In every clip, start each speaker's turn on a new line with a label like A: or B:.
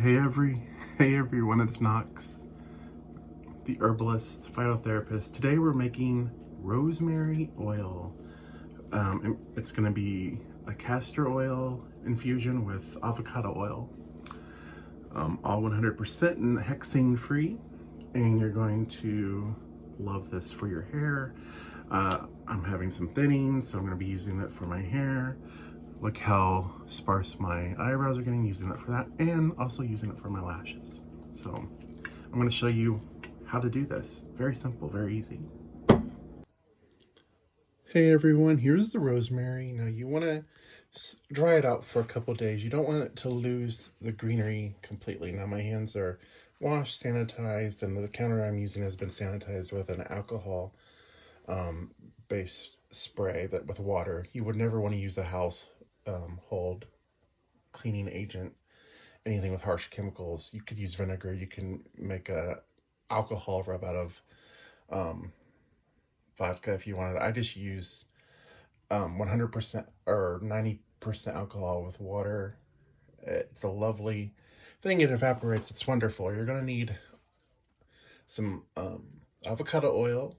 A: Hey everyone, it's Knox, the herbalist, phototherapist. Today we're making rosemary oil. It's going to be a castor oil infusion with avocado oil, all 100% and Hexane-Free, and you're going to love this for your hair. I'm having some thinning, so I'm going to be using it for my hair. Look how sparse my eyebrows are getting, using it for that, and also using it for my lashes. So I'm going to show you how to do this. Very simple, very easy. Hey everyone, here's the rosemary. Now you want to dry it out for a couple days. You don't want it to lose the greenery completely. Now my hands are washed, sanitized, and the counter I'm using has been sanitized with an alcohol based spray that with water. You would never want to use a household cleaning agent, anything with harsh chemicals. You could use vinegar. You can make a alcohol rub out of vodka if you wanted. I just use 100% or 90% alcohol with water. It's a lovely thing. It evaporates. It's wonderful. You're going to need some avocado oil.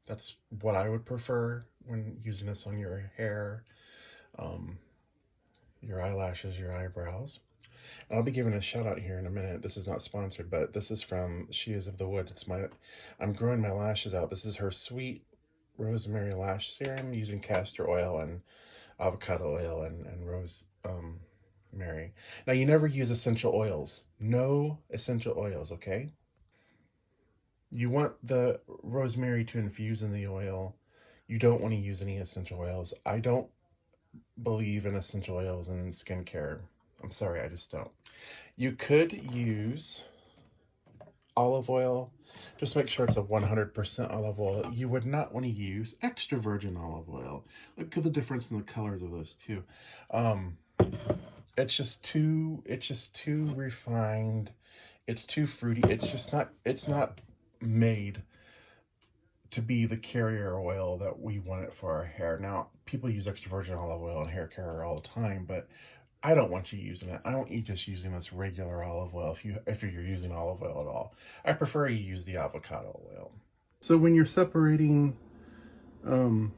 A: That's what I would prefer when using this on your hair, your eyelashes, your eyebrows. And I'll be giving a shout out here in a minute. This is not sponsored, but this is from She Is of the Woods. I'm growing my lashes out. This is her sweet rosemary lash serum using castor oil and avocado oil and rosemary. Now you never use essential oils. No essential oils, okay? You want the rosemary to infuse in the oil. You don't want to use any essential oils. I don't believe in essential oils in skincare. I'm sorry, I just don't. You could use olive oil. Just make sure it's a 100% olive oil. You would not want to use extra virgin olive oil. Look at the difference in the colors of those two. It's just too refined. It's too fruity. It's not made to be the carrier oil that we want it for our hair. Now, people use extra virgin olive oil and hair care all the time, but I don't want you using it. I want you just using this regular olive oil if you're using olive oil at all. I prefer you use the avocado oil. So when you're separating the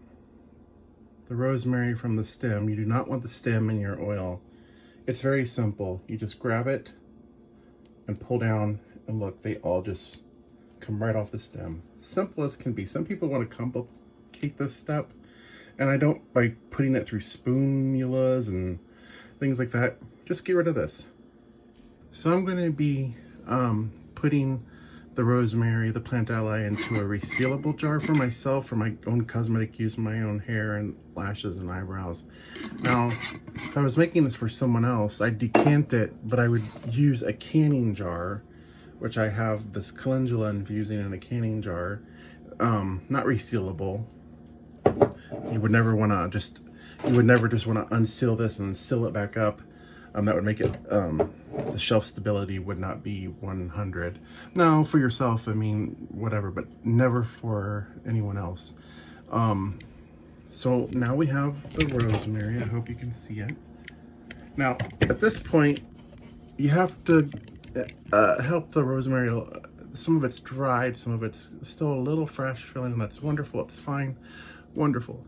A: rosemary from the stem, you do not want the stem in your oil. It's very simple. You just grab it and pull down, and look, they all just come right off the stem. Simple as can be. Some people want to complicate this step, and I don't, by putting it through spoonmulas and things like that. Just get rid of this. So I'm going to be putting the rosemary, the plant ally, into a resealable jar for myself, for my own cosmetic use, my own hair and lashes and eyebrows. Now, if I was making this for someone else, I'd decant it, but I would use a canning jar, which I have this calendula infusing in a canning jar, not resealable. You would never just want to unseal this and seal it back up. That would make it, the shelf stability would not be 100. Now, for yourself, I mean, whatever, but never for anyone else. So now we have the rosemary. I hope you can see it. Now, at this point, you have to help the rosemary. Some of it's dried, some of it's still a little fresh feeling, and that's wonderful. It's fine. Wonderful.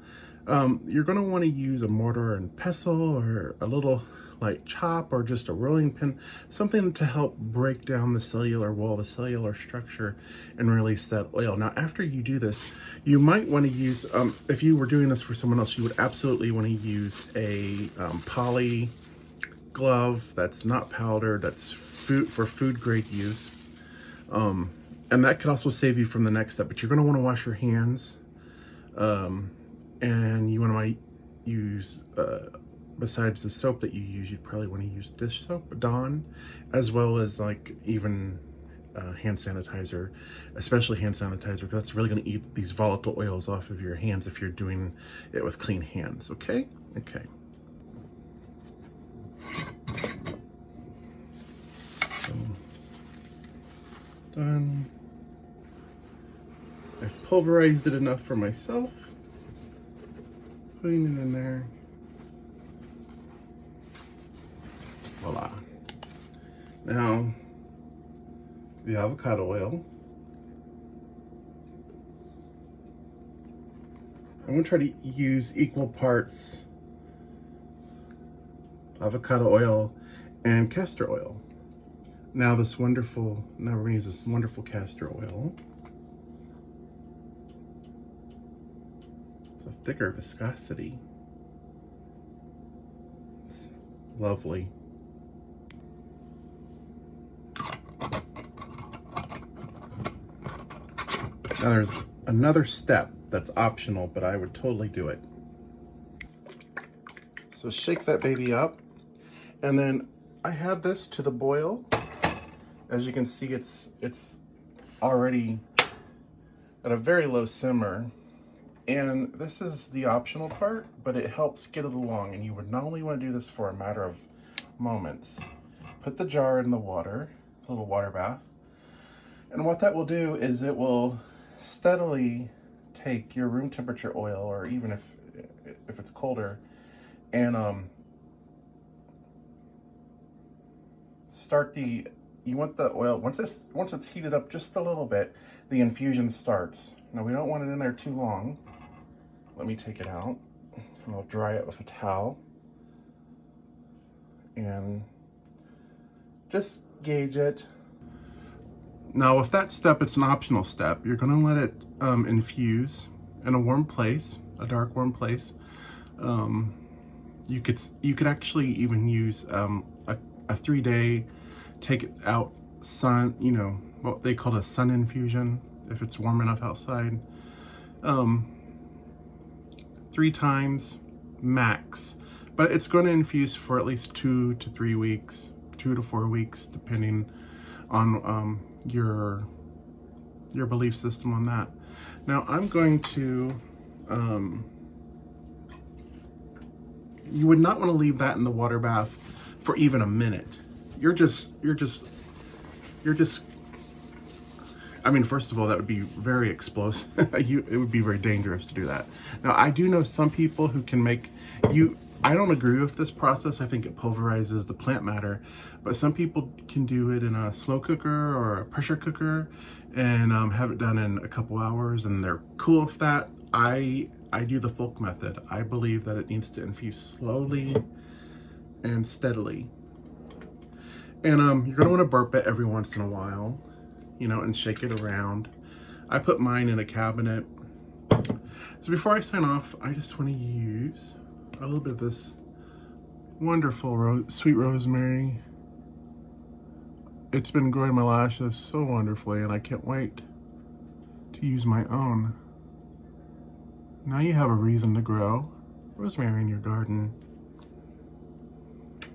A: You're going to want to use a mortar and pestle, or a little light chop, or just a rolling pin, something to help break down the cellular wall, the cellular structure, and release that oil. Now, after you do this, you might want to use, if you were doing this for someone else, you would absolutely want to use a poly glove that's not powdered, that's for food grade use. And that could also save you from the next step, but you're going to want to wash your hands. And you want to use, besides the soap that you use, you'd probably want to use dish soap, Dawn, as well as like even hand sanitizer, especially hand sanitizer, because that's really going to eat these volatile oils off of your hands if you're doing it with clean hands, okay? Okay. So, done. I've pulverized it enough for myself. Putting it in there. Voila. Now, the avocado oil. I'm gonna try to use equal parts avocado oil and castor oil. Now we're gonna use this wonderful castor oil. It's a thicker viscosity. It's lovely. Now there's another step that's optional, but I would totally do it. So shake that baby up, and then I had this to the boil. As you can see, it's already at a very low simmer, and this is the optional part, but it helps get it along, and you would not only want to do this for a matter of moments. Put the jar in the water, a little water bath, and what that will do is it will steadily take your room temperature oil, or even if it's colder, and start you want the oil, once it's heated up just a little bit, the infusion starts. Now we don't want it in there too long. Let me take it out, and I'll dry it with a towel, and just gauge it. Now with that step, it's an optional step. You're gonna let it infuse in a warm place, a dark warm place. You could actually even use a 3-day, take it out, sun, you know, what they call a sun infusion, if it's warm enough outside. 3 times max, but it's going to infuse for at least 2 to 3 weeks, 2 to 4 weeks, depending on your belief system on that. Now I'm going to, you would not want to leave that in the water bath for even a minute. I mean, first of all, that would be very explosive. It would be very dangerous to do that. Now, I do know some people who can I don't agree with this process. I think it pulverizes the plant matter, but some people can do it in a slow cooker or a pressure cooker and have it done in a couple hours, and they're cool with that. I do the folk method. I believe that it needs to infuse slowly and steadily. And you're gonna wanna burp it every once in a while, you know, and shake it around. I put mine in a cabinet. So before I sign off, I just wanna use a little bit of this wonderful sweet rosemary. It's been growing my lashes so wonderfully, and I can't wait to use my own. Now you have a reason to grow rosemary in your garden.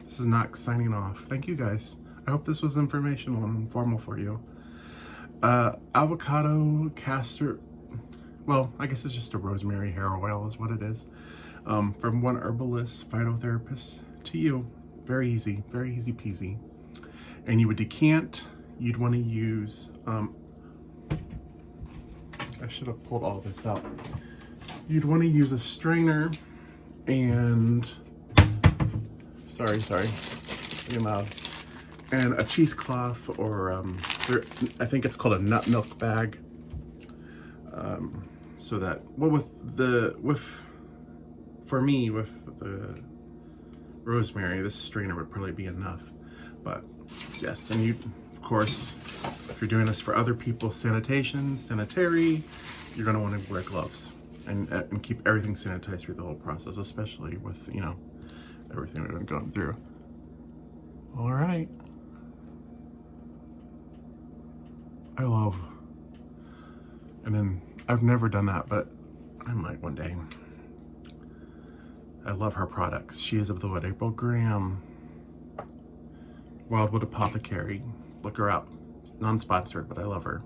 A: This is Knox signing off. Thank you guys. I hope this was informational and informal for you. Avocado, castor, well, I guess it's just a rosemary hair oil is what it is. From one herbalist, phototherapist to you. Very easy peasy. And you would decant, you'd want to use, I should have pulled all this out. You'd want to use a strainer and, sorry, pretty loud, and a cheesecloth, or I think it's called a nut milk bag. So that, well, for me, with the rosemary, this strainer would probably be enough. But yes, and you, of course, if you're doing this for other people's sanitary, you're gonna want to wear gloves and keep everything sanitized through the whole process, especially with, you know, everything we've been going through. All right. And then I've never done that, but I might one day. I love her products. She is of the wood. April Graham, Wildwood Apothecary. Look her up. Non-sponsored, but I love her.